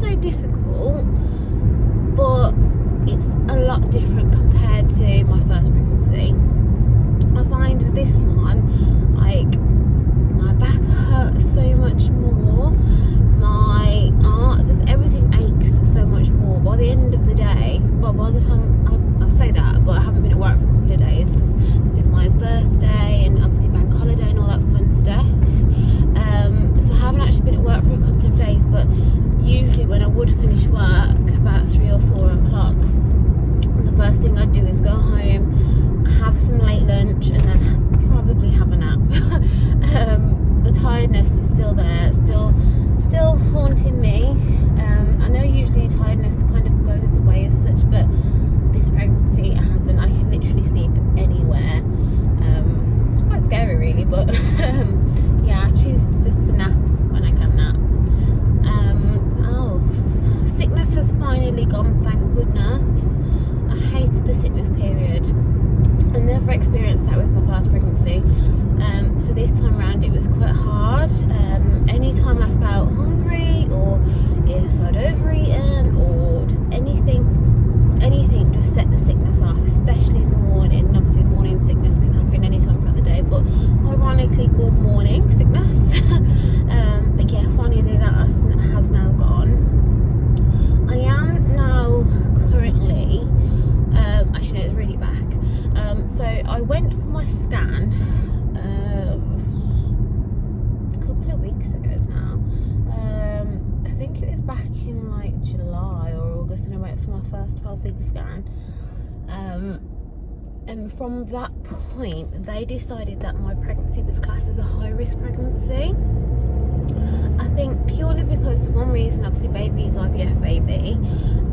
say difficult, but it's a lot different compared to my first pregnancy. I find with this one, like, my back hurts so much more, my arm, just everything aches so much more by the end of the day. Well, by the time I say that, but I haven't been at work for a couple of days because it's been Maya's birthday and obviously bank holiday and all that fun stuff. So I haven't actually been at work for a couple of days, but usually when I would finish work about 3 or 4 o'clock, the first thing I'd do is go home, have some late lunch, and then probably have a nap. The tiredness is still there, still haunting me. I know usually tiredness kind of goes away as such, but this pregnancy it hasn't. I can literally sleep anywhere. It's quite scary really, but yeah, I choose just to nap when I can nap. Sickness has finally gone, thank goodness. I hated the sickness period. I never experienced that with my first pregnancy. So this time around it was quite hard. Anytime I felt hungry, or if I'd overeaten, or just anything just set the sickness off, especially in the morning. Obviously morning sickness can happen anytime throughout the day, but ironically called morning sickness. But yeah, finally that has now gone. I am now currently, actually no, it's really back. So I went for my scan a couple of weeks ago now. I think it was back in like July or August when I went for my first 12-week scan. And from that point, they decided that my pregnancy was classed as a high-risk pregnancy. I think purely because one reason, obviously baby is IVF baby,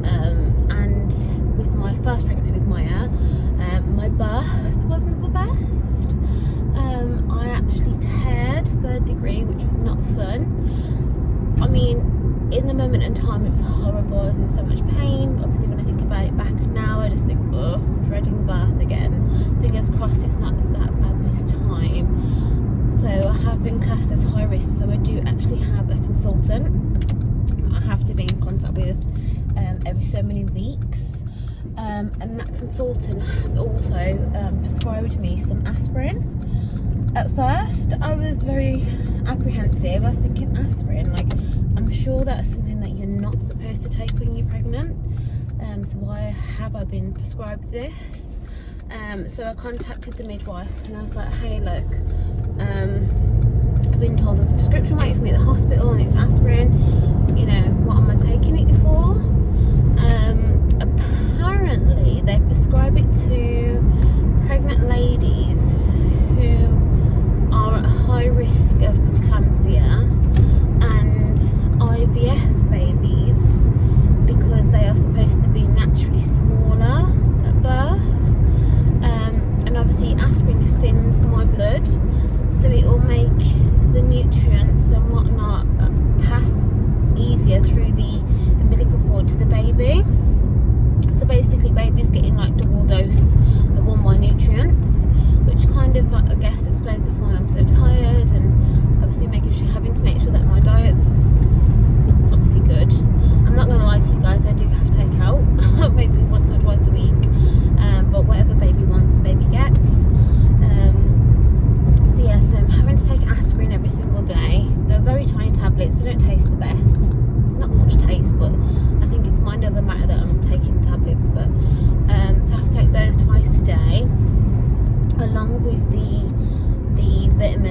and with my first pregnancy with Maya, my birth wasn't the best. I actually teared 3rd degree, which was not fun. I mean, in the moment in time it was horrible, I was in so much pain. Obviously when I think about it back now, I just think, oh, dreading birth again. Fingers crossed it's not that bad this time. So I have been classed as high risk, so I do actually have a consultant I have to be in contact with every so many weeks, and that consultant has also prescribed me some aspirin. At first I was very apprehensive. I was thinking, aspirin, like, I'm sure that's something that you're not supposed to take when you're pregnant, so why have I been prescribed this? So I contacted the midwife and I was like, hey look, I've been told there's a prescription waiting for me at the hospital and it's aspirin, you know, what am I taking it for? Apparently they prescribe it to pregnant ladies who are at high risk of preeclampsia and IVF babies, because they are supposed to be naturally smaller at birth. And obviously aspirin thins my blood, so it will make the nutrients and whatnot pass easier through the umbilical cord to the baby. So basically baby's getting like double dose of all my nutrients, which kind of, I guess, explains why I'm so tired, and obviously having to make sure that my diet's obviously good. I'm not going to lie to you guys, I do have takeout maybe once or twice a week, but whatever baby wants, baby gets. So yeah, so I'm having to take aspirin every single day. They're very tiny tablets, they don't taste the best. It's not much taste, but I think it's mind over matter that I'm taking tablets. But so I have to take those twice a day, along with the vitamin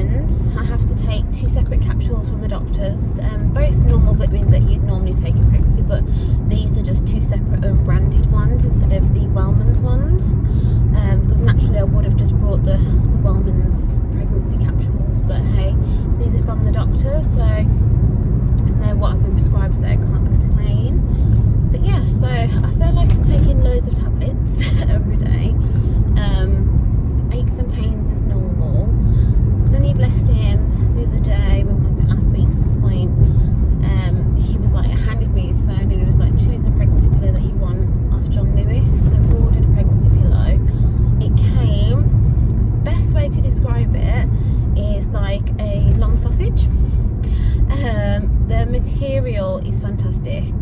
is fantastic.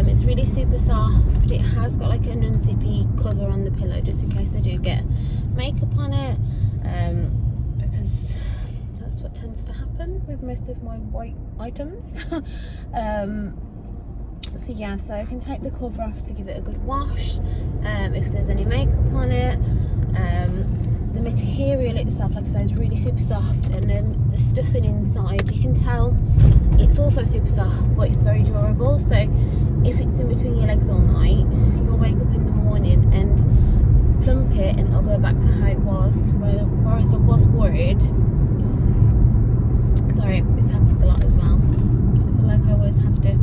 It's really super soft. It has got like an unzippy cover on the pillow just in case I do get makeup on it, because that's what tends to happen with most of my white items. So yeah, so I can take the cover off to give it a good wash if there's any makeup on it. The material itself, like I said, is really super soft, and then the stuffing inside, you can tell it's also super soft, but it's very durable. So if it's in between your legs all night, you'll wake up in the morning and plump it and it'll go back to how it was. Whereas I was worried, sorry, this happens a lot as well, I feel like I always have to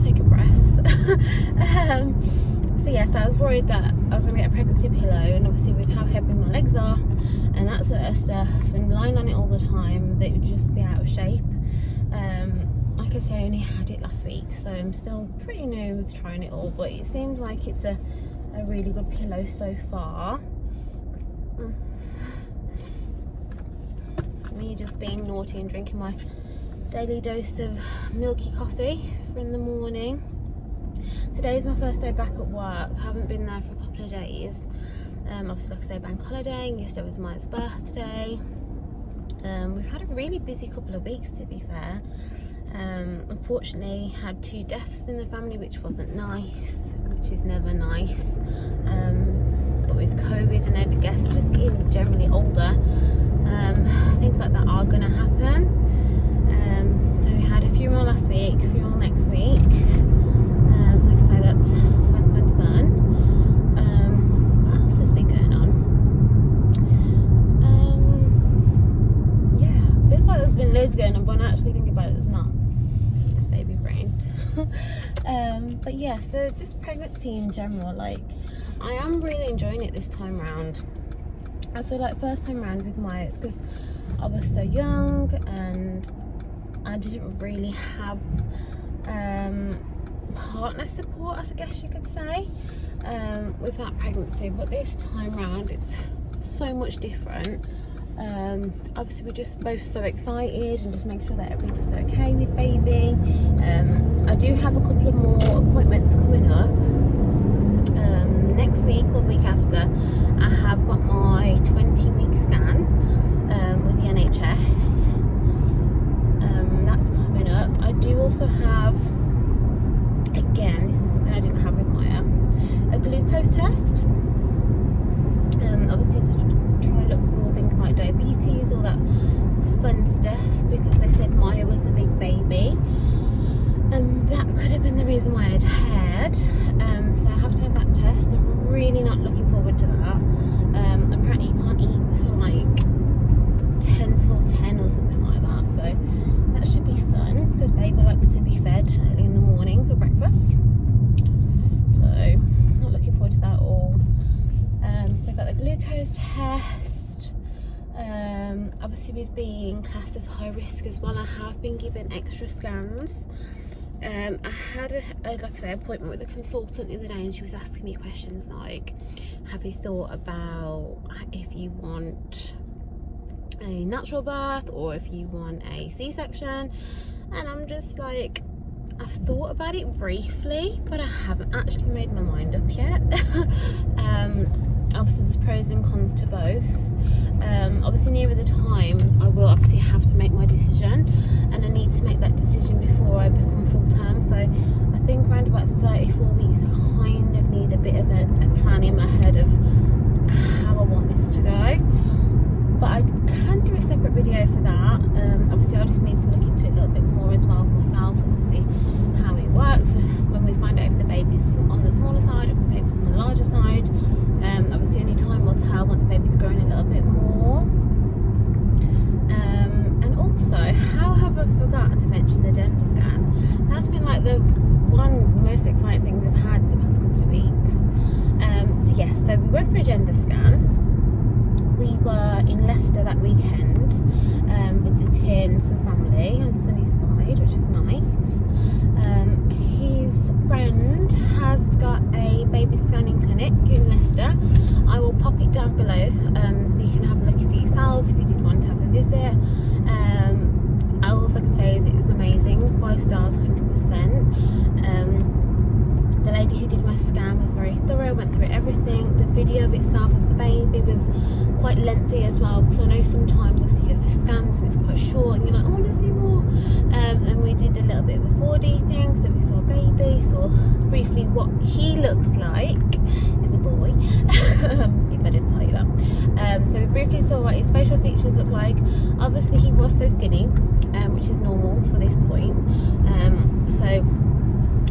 take a breath. So yes, I was worried that I was going to get a pregnancy pillow, and obviously with how heavy my legs are and that sort of stuff, and lying on it all the time, they would just be out of shape. Like I say, I only had it last week, so I'm still pretty new with trying it all, but it seems like it's a really good pillow so far. Me just being naughty and drinking my daily dose of milky coffee for in the morning. Today's my first day back at work. I haven't been there for a couple of days. Obviously, like I say, bank holiday, and yesterday was Maya's birthday. We've had a really busy couple of weeks, to be fair. Unfortunately, had 2 deaths in the family, which wasn't nice, which is never nice. But with COVID and the guests just getting generally older, things like that are going to happen. So we had a funeral last week, a funeral next week. So like I say, that's fun. What else has been going on? Yeah, feels like there's been loads going on, but when I actually think about it, there's not. It's just baby brain. But yeah, so just pregnancy in general, like, I am really enjoying it this time round. I feel like first time round with Maya, it's because I was so young and I didn't really have partner support, I guess you could say, with that pregnancy. But this time round, it's so much different. Obviously, we're just both so excited and just make sure that everything's okay with baby. I do have a couple of more appointments coming up. Next week or the week after, I have got my 20-week scan with the NHS. That's coming up. I do also have, again, this is something I didn't have with Maya, a glucose test. Obviously to try to look for things like diabetes, all that fun stuff, because they said Maya was a big baby. That could have been the reason why I'd had. So I have to have that test. I'm really not looking forward to that. Apparently you can't eat for like 10 till 10 or something like that. So that should be fun, because baby likes to be fed early in the morning for breakfast. So not looking forward to that at all. So I've got the glucose test. Obviously with being classed as high risk as well, I have been given extra scans. I had like I say, appointment with a consultant the other day, and she was asking me questions like, have you thought about if you want a natural birth or if you want a C-section? And I'm just like, I've thought about it briefly, but I haven't actually made my mind up yet. Obviously there's pros and cons to both. Obviously nearer the time, I will obviously have to make my decision, and I need to make that decision before I become full-term. So I think around about 34 weeks I kind of need a bit of a plan in my head of how I want this to go. But I can do a separate video for that. Obviously I just need to look into it a little bit more as well myself, and obviously how it works when we find out if the baby's on the smaller side, if the baby's on the larger side. Obviously only time will tell once baby's grown a little bit more. And also, how have I forgot to mention the gender scan? That's been like the one most exciting thing we've had the past couple of weeks. So yeah, so we went for a gender scan. We were in Leicester that weekend, visiting some family on Sunny's side, which is nice. His friend has got a baby scanning clinic in Leicester. I will pop it down below so you can have a look for yourselves if you did want to have a visit. I also can say is it was amazing, 5 stars, 100%. through, I went through everything. The video of itself of the baby was quite lengthy as well, because I know sometimes obviously you go for scans and it's quite short and you're like, oh, I want to see more. And we did a little bit of a 4D thing, so we saw a baby, saw briefly what he looks like. Is a boy, if I didn't tell you that. So we briefly saw what his facial features look like. Obviously he was so skinny, which is normal for this point. So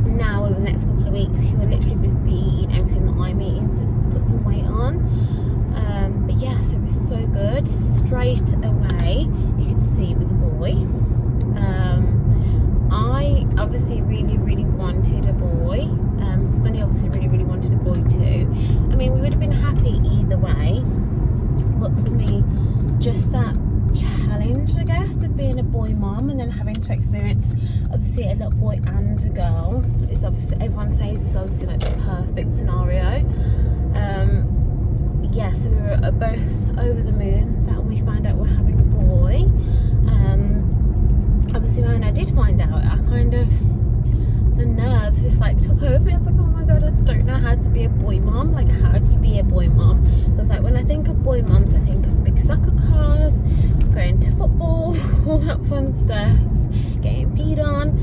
now over the next couple of weeks he will literally just be eating everything that I'm eating to put some weight on. But yeah, so it was so good. Straight away you could see it was a boy. I obviously really wanted a boy. Sunny obviously really wanted a boy too. I mean, we would have been happy either way, but for me, just that challenge, I guess, of being a boy mom and then having to experience obviously a little boy and a girl is obviously, everyone says it's obviously like the perfect scenario. Yeah, so we were both over the moon that we found out we're having a boy. Obviously when I did find out, I kind of, the nerves just like took over me. I was like, oh my god, I don't know how to be a boy mom. Like, how do you be a boy mom? I was like, when I think of boy moms, I think of big soccer cars, going to football, all that fun stuff, getting peed on.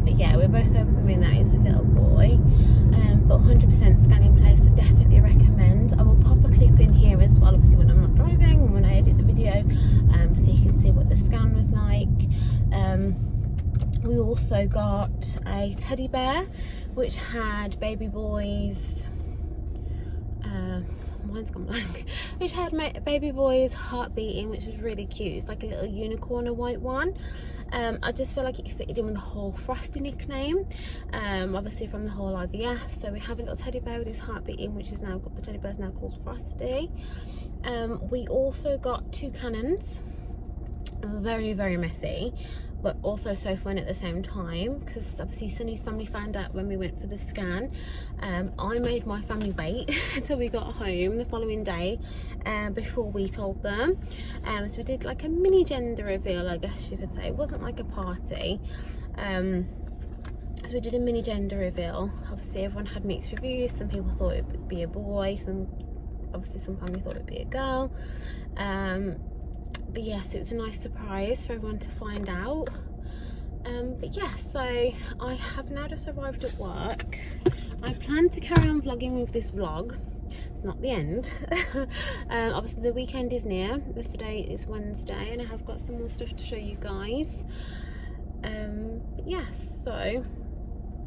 But yeah, we're both over the moon that is a little boy. But 100% scanning place, I definitely recommend. I will pop a clip in here as well, obviously when I'm not driving and when I edit the video, so you can see what the scan was like. We also got a teddy bear which had baby boys, mine's gone blank, which had baby boys heart beating, which was really cute. It's like a little unicorn, a white one. I just feel like it fitted in with the whole Frosty nickname, obviously from the whole IVF. So we have a little teddy bear with his heart beating, which is now, the teddy bear is now called Frosty. We also got 2 cannons. Very messy, but also so fun at the same time, because obviously Sunny's family found out when we went for the scan. I made my family wait until we got home the following day before we told them. So we did like a mini gender reveal, I guess you could say. It wasn't like a party. So we did a mini gender reveal. Obviously everyone had mixed reviews. Some people thought it would be a boy, some family thought it would be a girl. But yes, it was a nice surprise for everyone to find out. But yeah, so I have now just arrived at work. I plan to carry on vlogging with this vlog. It's not the end. Obviously the weekend is near. Today is Wednesday and I have got some more stuff to show you guys. But yeah, so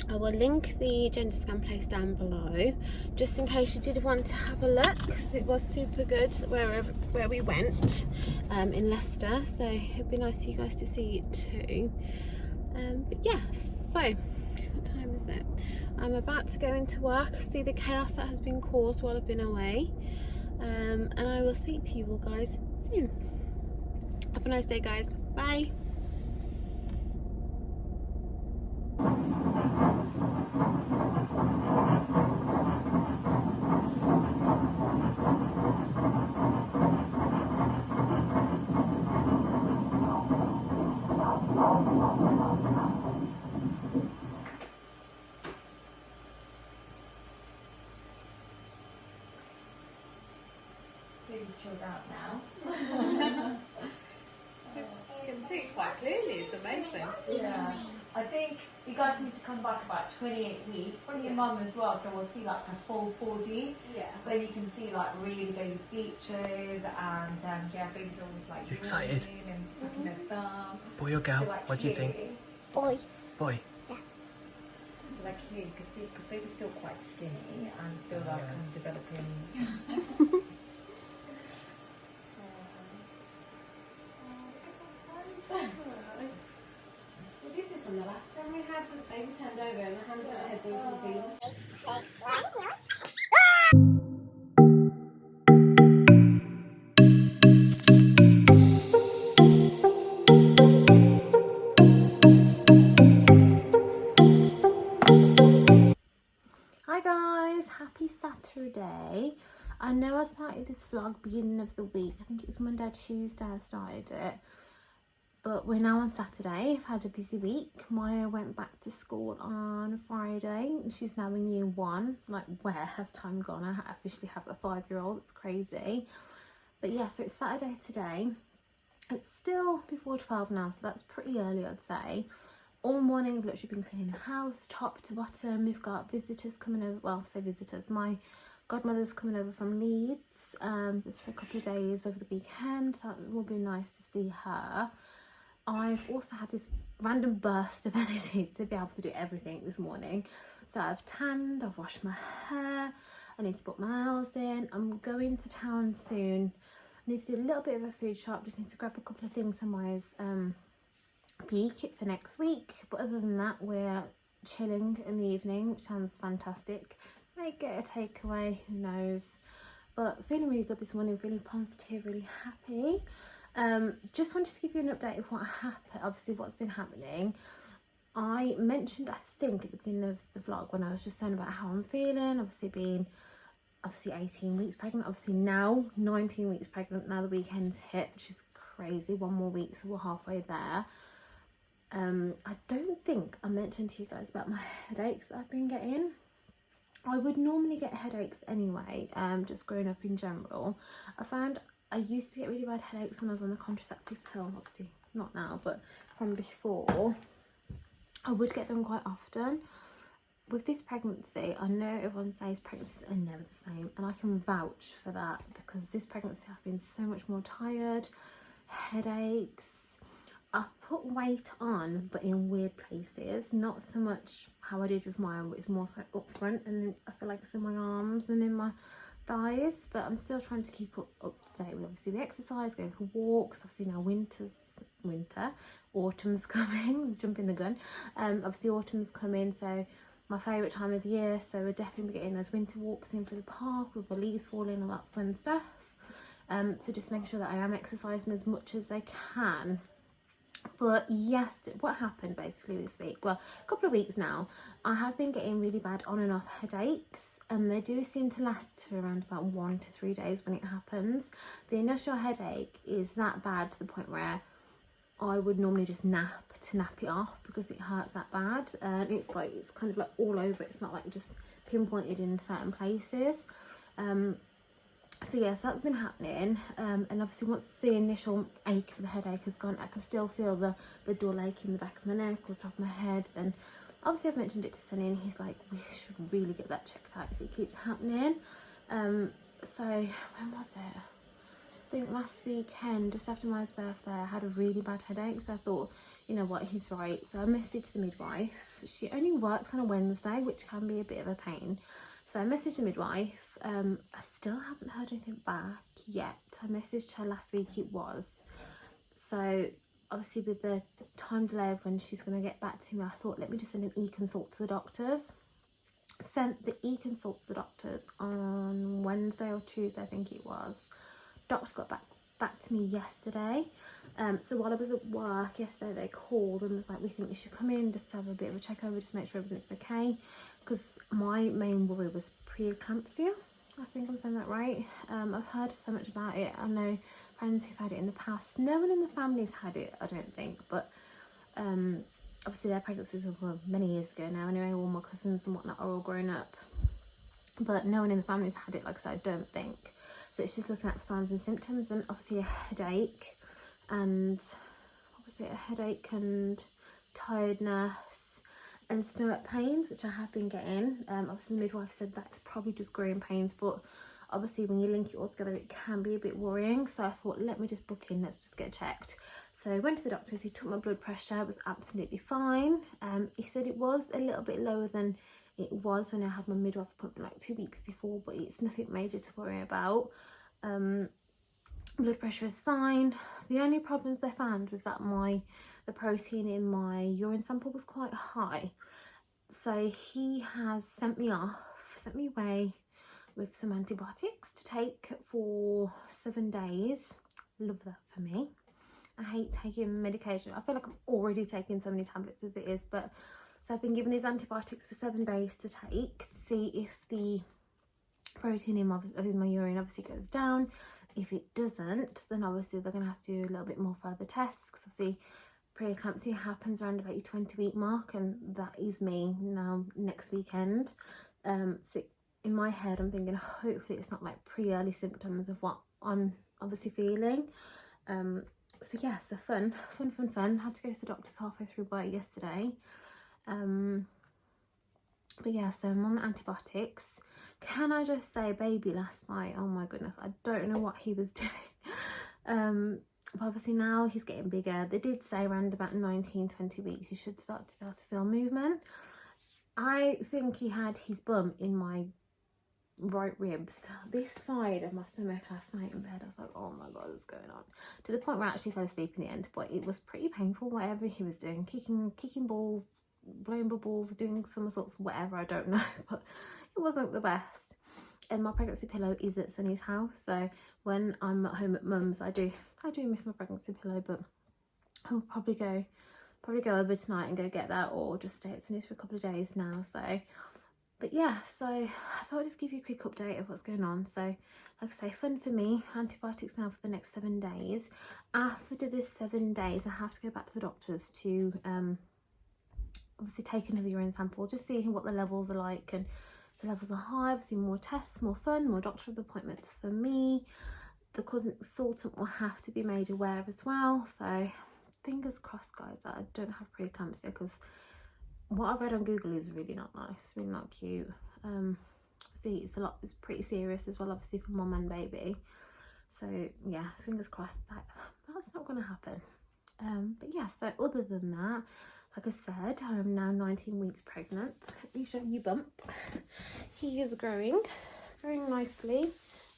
I will link the gender scan place down below, just in case you did want to have a look, because it was super good where we went in Leicester, so it'd be nice for you guys to see it too. But yeah, so what time is it? I'm about to go into work, see the chaos that has been caused while I've been away, and I will speak to you all guys soon. Have a nice day, guys. Bye. Baby's chilled out now. You can see it quite clearly, it's amazing. Yeah. I think you guys need to come back about 28 weeks. Bring your mum as well, so we'll see like a full 4D. Yeah. Then you can see like really baby's features and yeah, baby's always like excited? And sucking their thumb. Boy or girl? So, like, What do you think? Boy. Boy. So like here you can see, because baby's still quite skinny and still like developing. We did this on the last time we had the baby turned over and the hand put their heads in for the field. Hi guys, happy Saturday. I know I started this vlog beginning of the week. I think it was Monday, Tuesday I started it. But we're now on Saturday. I've had a busy week. Maya went back to school on Friday. She's now in year 1. Like, where has time gone? I officially have a 5-year-old. It's crazy. But yeah, so it's Saturday today. It's still before 12 now, so that's pretty early, I'd say. All morning I've literally been cleaning the house top to bottom. We've got visitors coming over. Well, I say visitors. My godmother's coming over from Leeds just for a couple of days over the weekend. So it will be nice to see her. I've also had this random burst of energy to be able to do everything this morning. So I've tanned, I've washed my hair, I need to put my nails in. I'm going to town soon. I need to do a little bit of a food shop, just need to grab a couple of things from Maya's PE kit for next week. But other than that, we're chilling in the evening, which sounds fantastic. Might get a takeaway, who knows. But feeling really good this morning, really positive, really happy. Just wanted to give you an update of what happened, obviously what's been happening. I mentioned, I think at the beginning of the vlog, when I was just saying about how I'm feeling, obviously being 18 weeks pregnant, obviously now 19 weeks pregnant, now the weekend's hit, which is crazy. 1 more week, so we're halfway there. I don't think I mentioned to you guys about my headaches that I've been getting. I would normally get headaches anyway, just growing up in general. I found I used to get really bad headaches when I was on the contraceptive pill, obviously not now, but from before. I would get them quite often. With this pregnancy, I know everyone says pregnancies are never the same, and I can vouch for that, because this pregnancy I've been so much more tired, headaches. I put weight on, but in weird places, not so much how I did with mine, but it's more so up front, and I feel like it's in my arms and in my thighs. But I'm still trying to keep up to date with obviously the exercise, going for walks. Obviously now autumn's coming, jumping the gun. Obviously autumn's coming, so my favourite time of year, so we're definitely getting those winter walks in for the park with the leaves falling, all that fun stuff. So just making sure that I am exercising as much as I can. But yes, what happened basically this week, well, a couple of weeks now, I have been getting really bad on and off headaches, and they do seem to last to around about 1 to 3 days when it happens. The initial headache is that bad to the point where I would normally just nap to nap it off, because it hurts that bad, and it's kind of like all over. It's not like just pinpointed in certain places. So yes, that's been happening, and obviously once the initial ache for the headache has gone, I can still feel the dull ache in the back of my neck or the top of my head. And obviously I've mentioned it to Sunny, and he's like, we should really get that checked out if it keeps happening. So when was it? I think last weekend, just after Maya's birthday, I had a really bad headache, so I thought, you know what, he's right. So I messaged the midwife. She only works on a Wednesday, which can be a bit of a pain. So I messaged the midwife. I still haven't heard anything back yet. I messaged her last week, it was. So obviously with the time delay of when she's going to get back to me, I thought, let me just send an e-consult to the doctors. Sent the e-consult to the doctors on Wednesday or Tuesday, I think it was. Doctor got back to me yesterday. So while I was at work yesterday, they called and was like, we think you should come in just to have a bit of a check over, just to make sure everything's okay, because my main worry was preeclampsia. I think I'm saying that right. I've heard so much about it. I know friends who've had it in the past. No one in the family's had it, I don't think, but obviously their pregnancies were many years ago now anyway. All my cousins and whatnot are all grown up, but no one in the family's had it, like I said, I don't think. So it's just looking at signs and symptoms, and obviously a headache, and obviously a headache and tiredness and stomach pains, which I have been getting. Obviously the midwife said that's probably just growing pains, but obviously when you link it all together, it can be a bit worrying. So I thought, let me just book in, let's just get checked. So I went to the doctors, he took my blood pressure, it was absolutely fine. He said it was a little bit lower than it was when I had my midwife appointment like 2 weeks before, but it's nothing major to worry about. Blood pressure is fine. The only problems they found was that the protein in my urine sample was quite high. So he has sent me away with some antibiotics to take for 7 days. Love that for me. I hate taking medication. I feel like I'm already taking so many tablets as it is, but so I've been given these antibiotics for 7 days to take to see if the protein in my urine obviously goes down. if it doesn't, then obviously they're going to have to do a little bit more further tests, because obviously preeclampsia happens around about your 20-week mark, and that is me now next weekend. So in my head I'm thinking hopefully it's not like pre-early symptoms of what I'm obviously feeling. So yeah, so fun. Had to go to the doctor's halfway through work yesterday. But yeah, so I'm on the antibiotics. Can I just say, baby last night, oh my goodness, I don't know what he was doing. But obviously now he's getting bigger. They did say around about 19-20 weeks you should start to be able to feel movement. I think he had his bum in my right ribs, this side of my stomach last night in bed. I was like, oh my god, what's going on? To the point where I actually fell asleep in the end, but it was pretty painful, whatever he was doing, kicking balls, blowing bubbles, doing somersaults, whatever, I don't know, but it wasn't the best. And my pregnancy pillow is at Sunny's house, so when I'm at home at mum's, I do miss my pregnancy pillow, but I'll probably go over tonight and go get that, or just stay at Sunny's for a couple of days now. So but yeah, so I thought I'd just give you a quick update of what's going on. So like I say, fun for me, antibiotics now for the next 7 days. After this 7 days I have to go back to the doctors to obviously take another urine sample, just see what the levels are like, and if the levels are high, obviously more tests, more fun, more doctor's appointments for me. The consultant will have to be made aware as well, so fingers crossed guys that I don't have preeclampsia, because what I've read on Google is really not nice, really not cute. Obviously it's pretty serious as well, obviously for mum and baby, so yeah, fingers crossed that that's not going to happen. But yeah, so other than that, like I said, I'm now 19 weeks pregnant. Let me show you Bump. He is growing nicely.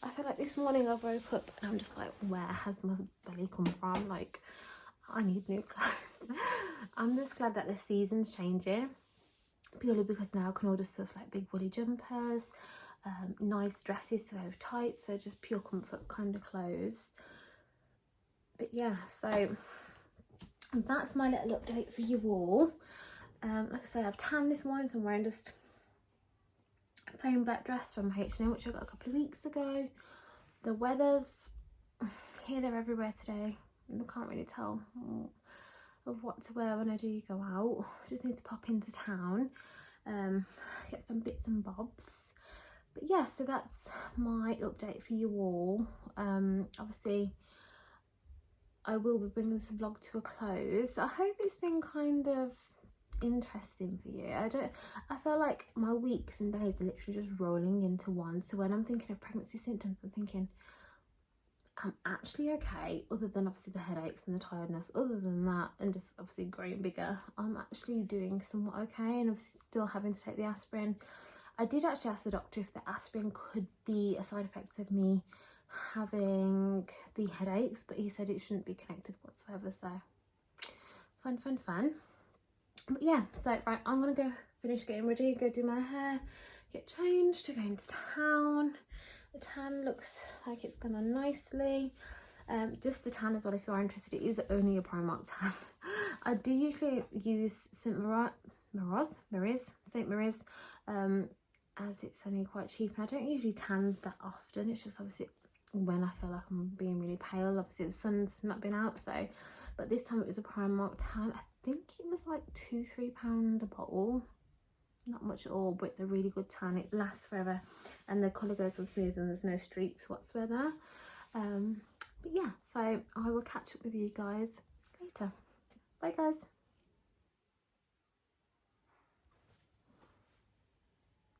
I feel like this morning I woke up and I'm just like, where has my belly come from? Like, I need new clothes. I'm just glad that the season's changing, purely because now I can order stuff like big woolly jumpers, nice dresses to wear with tights, so just pure comfort kind of clothes. But yeah, so that's my little update for you all. Like I say, I've tanned this morning, so I'm wearing just a plain black dress from H&M, which I got a couple of weeks ago. The weather's here, there, everywhere today. I can't really tell of what to wear when I do go out. I just need to pop into town, get some bits and bobs. But yeah, so that's my update for you all. Obviously I will be bringing this vlog to a close. I hope it's been kind of interesting for you. I feel like my weeks and days are literally just rolling into one. So when I'm thinking of pregnancy symptoms, I'm thinking I'm actually okay, other than obviously the headaches and the tiredness. Other than that, and just obviously growing bigger, I'm actually doing somewhat okay, and obviously still having to take the aspirin. I did actually ask the doctor if the aspirin could be a side effect of me having the headaches, but he said it shouldn't be connected whatsoever. So fun. But yeah, so right, I'm gonna go finish getting ready, go do my hair, get changed to go into town. The tan looks like it's gone on nicely. Just the tan as well, if you are interested, it is only a Primark tan. I do usually use St. Mary's, as it's only quite cheap, and I don't usually tan that often. It's just obviously when I feel like I'm being really pale. Obviously the sun's not been out, so, but this time it was a Primark tan. I think it was like £2-3 a bottle, not much at all, but it's a really good tan. It lasts forever and the colour goes on smooth and there's no streaks whatsoever. But yeah, so I will catch up with you guys later. Bye guys.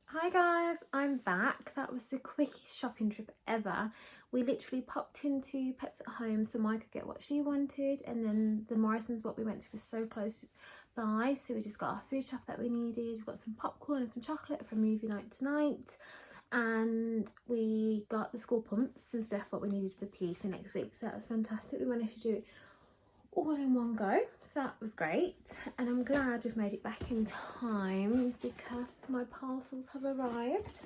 Hi guys, I'm back. That was the quickest shopping trip ever. We literally popped into Pets at Home so Mike could get what she wanted, and then the Morrison's, what we went to, was so close by, so we just got our food stuff that we needed. We got some popcorn and some chocolate for movie night tonight, and we got the school pumps and stuff what we needed for PE for next week, so that was fantastic. We managed to do it all in one go, so that was great, and I'm glad we've made it back in time because my parcels have arrived.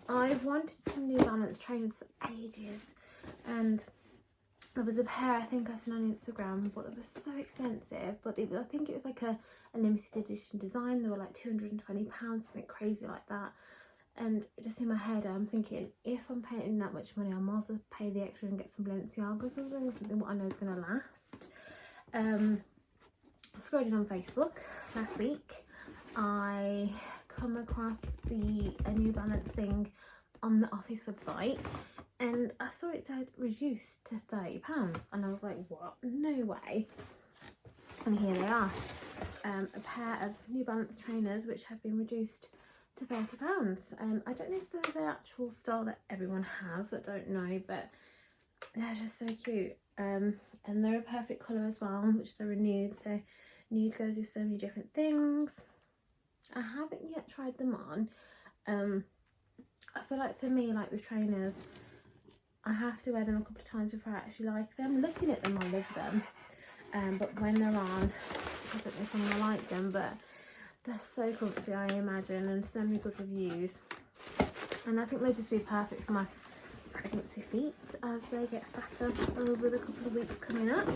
I've wanted some New Balance trainers for ages, and there was a pair I think I seen on Instagram, but they were so expensive. But I think it was like a limited edition design. They were like £220, something crazy like that. And just in my head, I'm thinking, if I'm paying that much money, I might as well pay the extra and get some Balenciagas or something what I know is going to last. Scrolling on Facebook last week, I come across a New Balance thing on the office website, and I saw it said reduced to £30, and I was like, what? No way. And here they are, a pair of New Balance trainers which have been reduced to £30. I don't know if they're the actual style that everyone has, I don't know, but they're just so cute. And they're a perfect colour as well, which they're a nude, so nude goes with so many different things. I haven't yet tried them on. I feel like for me, like with trainers, I have to wear them a couple of times before I actually like them. Looking at them, I love them, but when they're on, I don't know if I'm gonna like them, but they're so comfy, I imagine, and so many good reviews, and I think they'll just be perfect for my pregnancy feet as they get fatter over the couple of weeks coming up.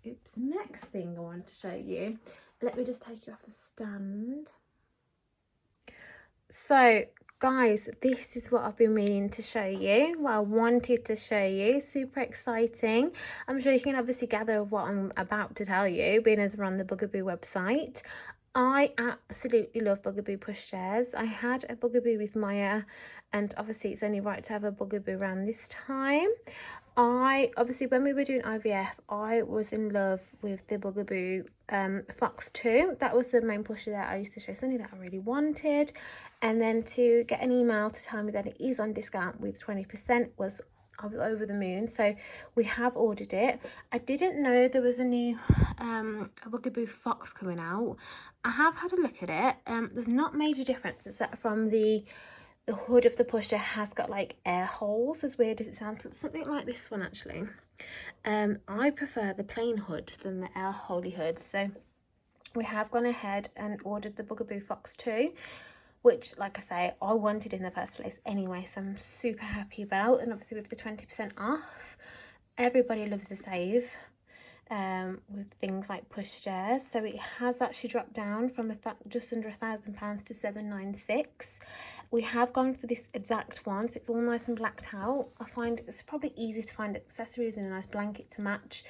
Oops, next thing I want to show you, let me just take you off the stand. So guys, this is what I've been meaning to show you, what I wanted to show you. Super exciting. I'm sure you can obviously gather what I'm about to tell you, being as we're on the Bugaboo website. I absolutely love Bugaboo pushchairs. I had a Bugaboo with Maya, and obviously it's only right to have a Bugaboo around this time. Obviously when we were doing IVF, I was in love with the Bugaboo Fox 2. That was the main pusher that I used to show Sunny that I really wanted. And then to get an email to tell me that it is on discount with 20% I was over the moon. So we have ordered it. I didn't know there was a new a Bugaboo Fox coming out. I have had a look at it. There's not major difference except from the hood of the pusher has got like air holes, as weird as it sounds. Something like this one actually. I prefer the plain hood than the air holey hood. So we have gone ahead and ordered the Bugaboo Fox 2. Which, like I say, I wanted in the first place anyway, so I'm super happy about. And obviously with the 20% off, everybody loves a save with things like pushchairs. So it has actually dropped down from just under £1,000 to £796. We have gone for this exact one, so it's all nice and blacked out. I find it's probably easy to find accessories and a nice blanket to match.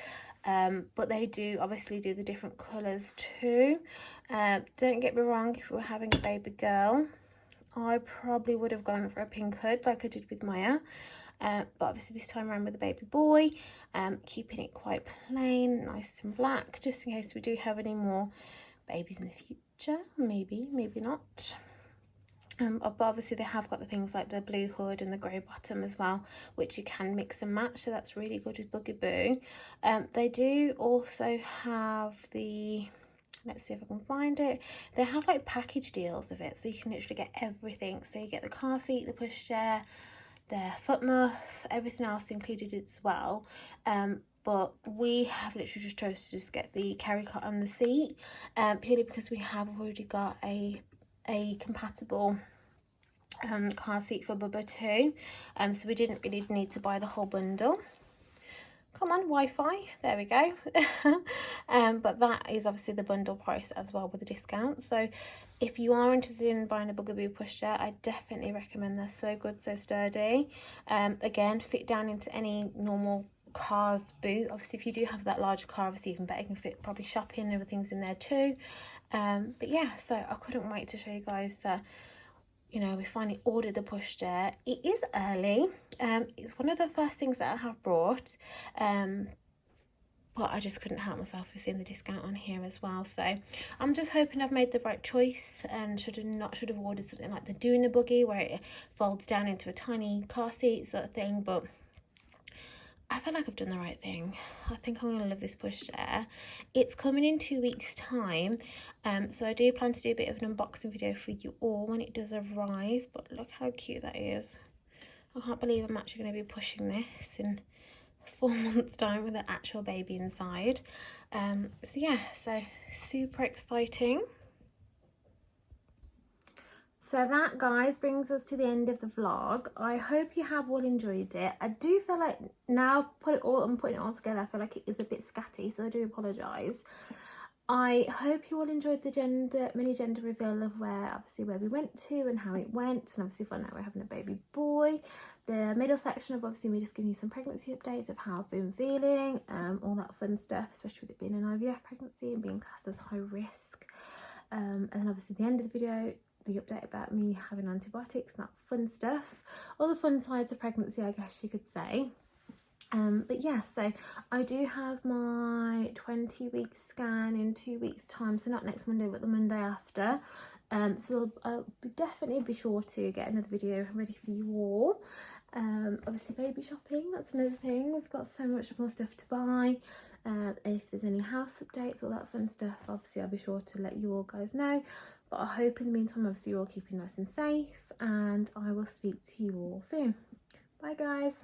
But they do obviously do the different colours too. Don't get me wrong, if we were having a baby girl, I probably would have gone for a pink hood like I did with Maya. But obviously this time around with the baby boy, keeping it quite plain, nice and black, just in case we do have any more babies in the future. Maybe, maybe not. But obviously they have got the things like the blue hood and the grey bottom as well, which you can mix and match, so that's really good with Bugaboo. They do also have the, let's see if I can find it, they have like package deals of it, so you can literally get everything. So you get the car seat, the pushchair, the foot muff, everything else included as well. But we have literally just chosen to just get the carry cot on the seat, purely because we have already got a compatible car seat for Bubba too, so we didn't really need to buy the whole bundle. Come on, Wi-Fi, there we go. But that is obviously the bundle price as well with a discount. So if you are interested in buying a Bugaboo pushchair, I definitely recommend. They're so good, so sturdy. Again, fit down into any normal car's boot. Obviously if you do have that larger car, obviously even better, you can fit probably shopping and everything's in there too. But yeah, so I couldn't wait to show you guys that, you know, we finally ordered the pushchair. It is early. It's one of the first things that I have brought, but I just couldn't help myself with seeing the discount on here as well. So I'm just hoping I've made the right choice, and should have ordered something like the Doona Buggy, where it folds down into a tiny car seat sort of thing. But I feel like I've done the right thing. I think I'm going to love this pushchair. It's coming in 2 weeks time, so I do plan to do a bit of an unboxing video for you all when it does arrive. But look how cute that is. I can't believe I'm actually going to be pushing this in 4 months time with an actual baby inside. So yeah, so super exciting. So that, guys, brings us to the end of the vlog. I hope you have all enjoyed it. I do feel like now I'm putting it all together, I feel like it is a bit scatty, so I do apologise. I hope you all enjoyed the mini gender reveal of where we went to and how it went, and obviously found out we're having a baby boy. The middle section of obviously me just giving you some pregnancy updates of how I've been feeling, all that fun stuff, especially with it being an IVF pregnancy and being classed as high risk. And then obviously at the end of the video, the update about me having antibiotics and that fun stuff, all the fun sides of pregnancy, I guess you could say. But yeah, so I do have my 20-week scan in 2 weeks time, so not next Monday but the Monday after. So I'll definitely be sure to get another video ready for you all. Obviously baby shopping, that's another thing. We've got so much more stuff to buy. If there's any house updates, all that fun stuff, obviously I'll be sure to let you all guys know. But I hope in the meantime obviously you're all keeping nice and safe, and I will speak to you all soon. Bye guys.